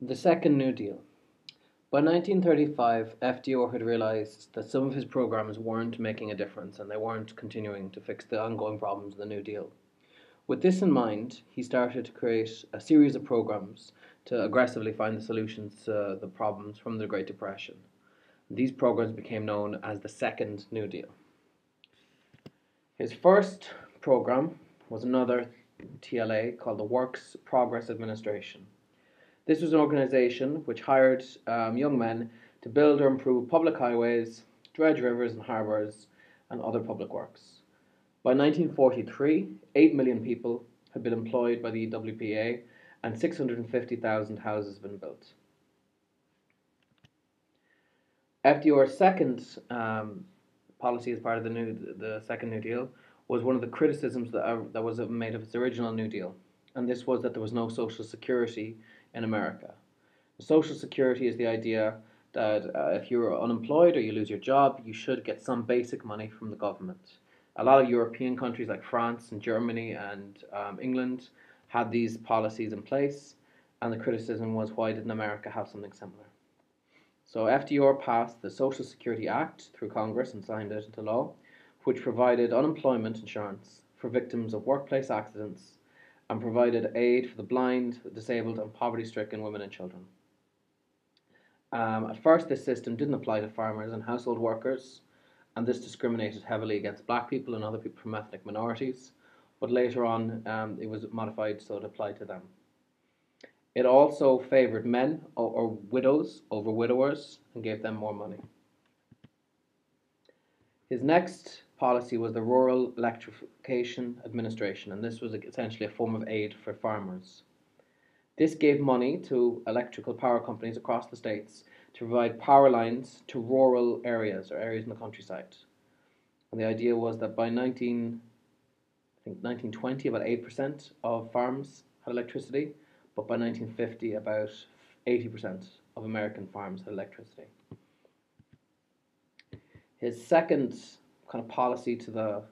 The Second New Deal. By 1935, FDR had realized that some of his programs weren't making a difference and they weren't continuing to fix the ongoing problems of the New Deal. With this in mind, he started to create a series of programs to aggressively find the solutions to the problems from the Great Depression. These programs became known as the Second New Deal. His first program was another TLA called the Works Progress Administration. This was an organization which hired young men to build or improve public highways, dredge rivers and harbours, and other public works. By 1943, 8 million people had been employed by the WPA and 650,000 houses had been built. FDR's second policy as part of the Second New Deal was one of the criticisms that was made of its original New Deal, and this was that there was no social security in America. Social security is the idea that if you're unemployed or you lose your job, you should get some basic money from the government. A lot of European countries like France and Germany and England had these policies in place, and the criticism was, why didn't America have something similar? So FDR passed the Social Security Act through Congress and signed it into law, which provided unemployment insurance for victims of workplace accidents and provided aid for the blind, disabled and poverty-stricken women and children. At first, this system didn't apply to farmers and household workers, and this discriminated heavily against black people and other people from ethnic minorities, but later on it was modified so it applied to them. It also favoured men or widows over widowers and gave them more money. His next policy was the Rural Electrification Administration, and this was essentially a form of aid for farmers. This gave money to electrical power companies across the states to provide power lines to rural areas or areas in the countryside. And the idea was that by 1920, about 8% of farms had electricity, but by 1950, about 80% of American farms had electricity. His second kind of policy to the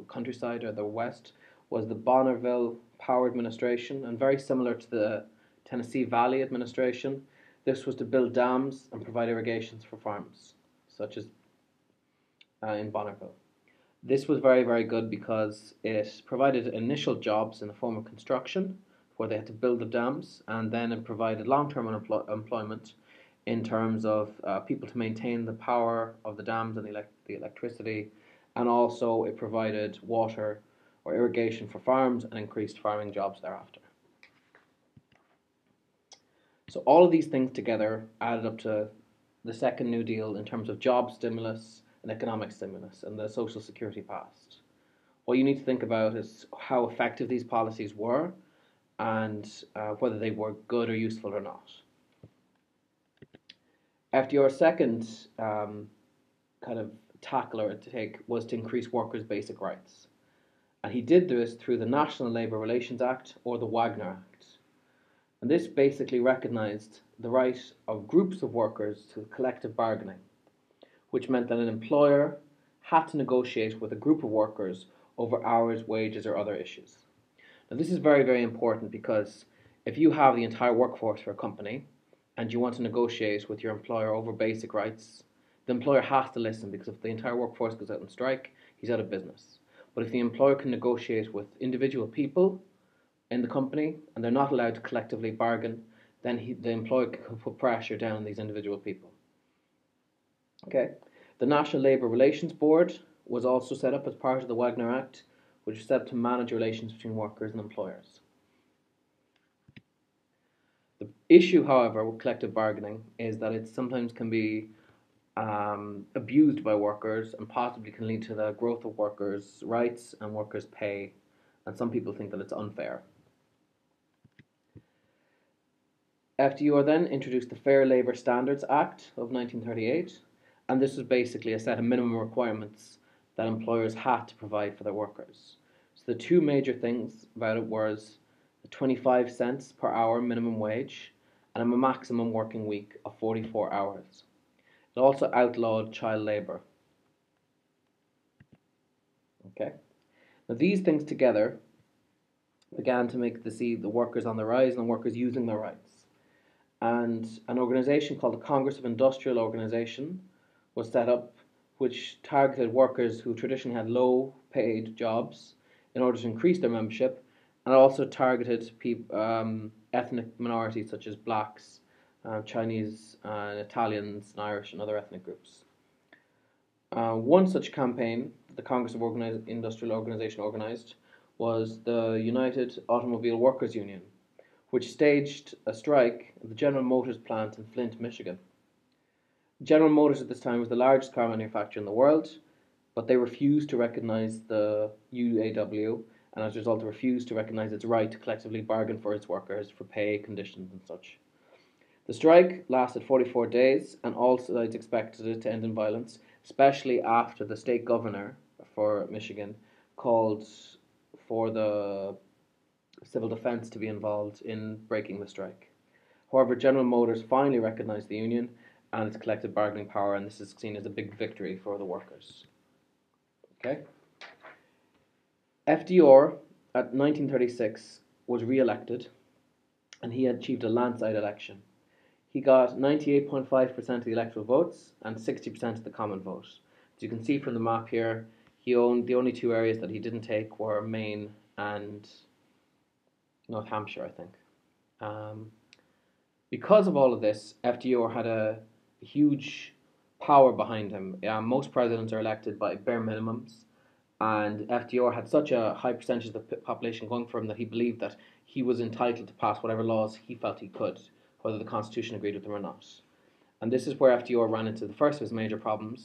countryside or the west was the Bonneville Power Administration, and very similar to the Tennessee Valley Administration. This was to build dams and provide irrigations for farms, such as in Bonneville. This was very, very good because it provided initial jobs in the form of construction, where they had to build the dams, and then it provided long-term employment in terms of people to maintain the power of the dams and the electricity, and also it provided water or irrigation for farms and increased farming jobs thereafter. So all of these things together added up to the Second New Deal in terms of job stimulus and economic stimulus, and the Social Security passed. What you need to think about is how effective these policies were and whether they were good or useful or not. FDR's second kind of tackle or to take was to increase workers' basic rights. And he did this through the National Labour Relations Act, or the Wagner Act. And this basically recognised the right of groups of workers to collective bargaining, which meant that an employer had to negotiate with a group of workers over hours, wages or other issues. Now this is very, very important because if you have the entire workforce for a company and you want to negotiate with your employer over basic rights, the employer has to listen, because if the entire workforce goes out on strike, he's out of business. But if the employer can negotiate with individual people in the company and they're not allowed to collectively bargain, then the employer can put pressure down on these individual people. Okay. The National Labour Relations Board was also set up as part of the Wagner Act, which was set up to manage relations between workers and employers. The issue, however, with collective bargaining is that it sometimes can be abused by workers and possibly can lead to the growth of workers' rights and workers' pay, and some people think that it's unfair. FDR then introduced the Fair Labour Standards Act of 1938, and this was basically a set of minimum requirements that employers had to provide for their workers. So the two major things about it was the 25 cents per hour minimum wage and a maximum working week of 44 hours. It also outlawed child labour. Okay. Now these things together began to make the workers on the rise and the workers using their rights. And an organization called the Congress of Industrial Organization was set up, which targeted workers who traditionally had low paid jobs in order to increase their membership, and also targeted ethnic minorities such as blacks, Chinese, Italians, and Irish, and other ethnic groups. One such campaign the Congress of Industrial Organization organized was the United Automobile Workers Union, which staged a strike at the General Motors plant in Flint, Michigan. General Motors at this time was the largest car manufacturer in the world, but they refused to recognize the UAW, and as a result, refused to recognize its right to collectively bargain for its workers for pay, conditions, and such. The strike lasted 44 days, and all sides expected it to end in violence, especially after the state governor for Michigan called for the civil defense to be involved in breaking the strike. However, General Motors finally recognized the union and its collective bargaining power, and this is seen as a big victory for the workers. Okay. FDR at 1936 was re-elected, and he achieved a landslide election. He got 98.5% of the electoral votes and 60% of the common vote. As you can see from the map here, he owned the only two areas that he didn't take were Maine and North Hampshire, I think. Because of all of this, FDR had a huge power behind him. Most presidents are elected by bare minimums, and FDR had such a high percentage of the population going for him that he believed that he was entitled to pass whatever laws he felt he could, whether the Constitution agreed with them or not. And this is where FDR ran into the first of his major problems,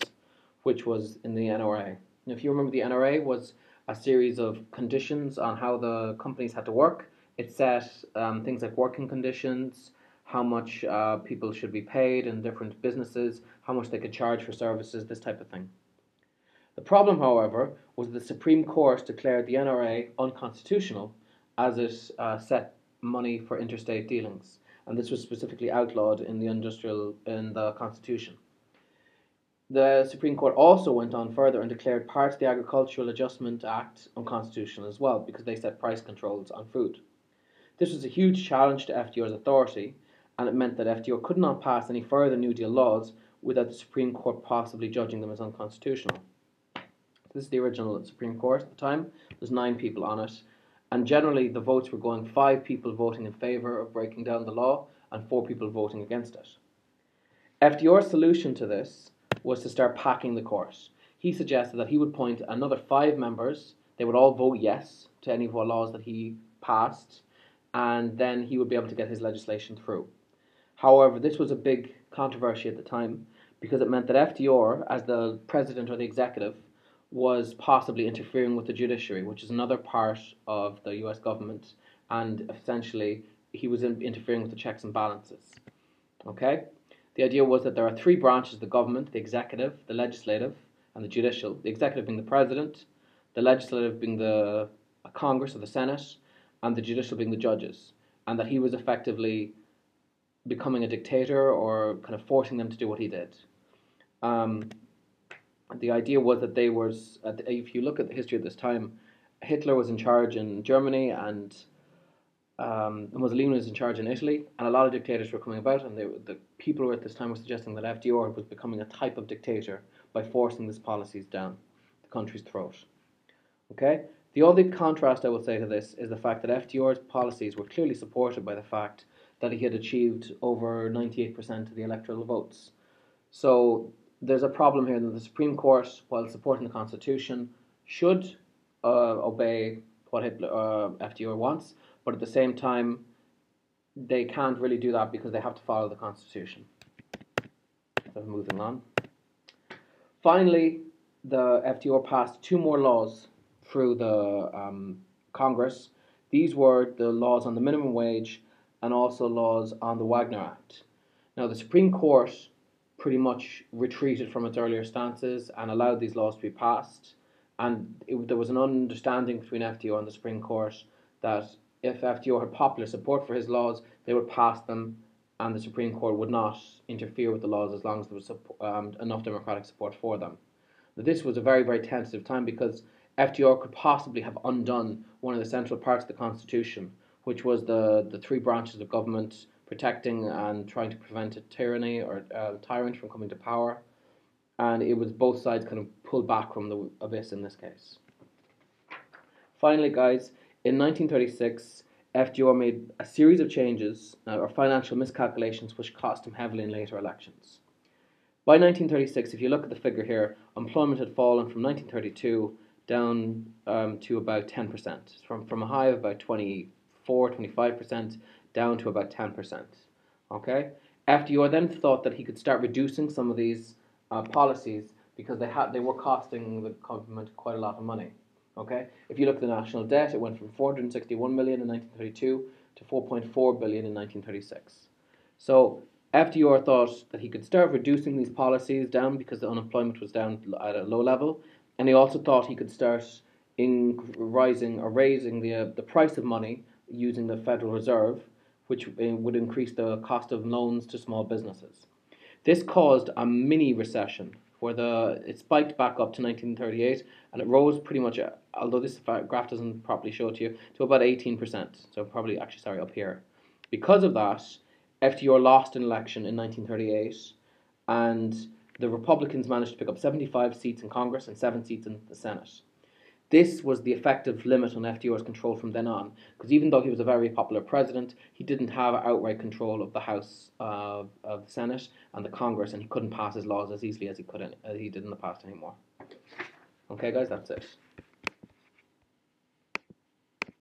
which was in the NRA. Now, if you remember, the NRA was a series of conditions on how the companies had to work. It set things like working conditions, how much people should be paid in different businesses, how much they could charge for services, this type of thing. The problem, however, was the Supreme Court declared the NRA unconstitutional as it set money for interstate dealings, and this was specifically outlawed in the Constitution. The Supreme Court also went on further and declared parts of the Agricultural Adjustment Act unconstitutional as well, because they set price controls on food. This was a huge challenge to FDR's authority, and it meant that FDR could not pass any further New Deal laws without the Supreme Court possibly judging them as unconstitutional. This is the original Supreme Court at the time. There's 9 people on it, and generally the votes were going 5 people voting in favour of breaking down the law and 4 people voting against it. FDR's solution to this was to start packing the court. He suggested that he would appoint another 5 members. They would all vote yes to any of the laws that he passed, and then he would be able to get his legislation through. However, this was a big controversy at the time because it meant that FDR, as the president or the executive, was possibly interfering with the judiciary, which is another part of the US government, and essentially he was interfering with the checks and balances. Okay? The idea was that there are 3 branches of the government: the executive, the legislative, and the judicial. The executive being the president, the legislative being the Congress or the Senate, and the judicial being the judges, and that he was effectively becoming a dictator or kind of forcing them to do what he did. The idea was that if you look at the history at this time, Hitler was in charge in Germany, and Mussolini was in charge in Italy, and a lot of dictators were coming about, and the people at this time were suggesting that FDR was becoming a type of dictator by forcing these policies down the country's throat. Okay? The only contrast I will say to this is the fact that FDR's policies were clearly supported by the fact that he had achieved over 98% of the electoral votes. So there's a problem here that the Supreme Court, while supporting the Constitution, should obey what FDR wants, but at the same time, they can't really do that because they have to follow the Constitution. So moving on. Finally, the FDR passed 2 more laws through the Congress. These were the laws on the minimum wage and also laws on the Wagner Act. Now, the Supreme Court pretty much retreated from its earlier stances and allowed these laws to be passed. And there was an understanding between FDR and the Supreme Court that if FDR had popular support for his laws, they would pass them, and the Supreme Court would not interfere with the laws as long as there was enough democratic support for them. But this was a very, very tentative time because FDR could possibly have undone one of the central parts of the Constitution, which was the three branches of government protecting and trying to prevent a tyranny or a tyrant from coming to power. And it was both sides kind of pulled back from the abyss in this case. Finally, guys, in 1936, FDR made a series of changes or financial miscalculations which cost him heavily in later elections. By 1936, if you look at the figure here, employment had fallen from 1932 down to about 10%, from a high of about 25% down to about 10%. Okay? FDR then thought that he could start reducing some of these policies because they were costing the government quite a lot of money. Okay? If you look at the national debt, it went from 461 million in 1932 to 4.4 billion in 1936. So FDR thought that he could start reducing these policies down because the unemployment was down at a low level, and he also thought he could start raising the price of money using the Federal Reserve, which would increase the cost of loans to small businesses. This caused a mini recession where it spiked back up to 1938 and it rose pretty much, although this graph doesn't properly show it to you, to about 18%. So probably actually, sorry, up here. Because of that, FDR lost an election in 1938 and the Republicans managed to pick up 75 seats in Congress and 7 seats in the Senate. This was the effective limit on FDR's control from then on, because even though he was a very popular president, he didn't have outright control of the House of the Senate and the Congress, and he couldn't pass his laws as easily as he did in the past anymore. Okay, guys, that's it.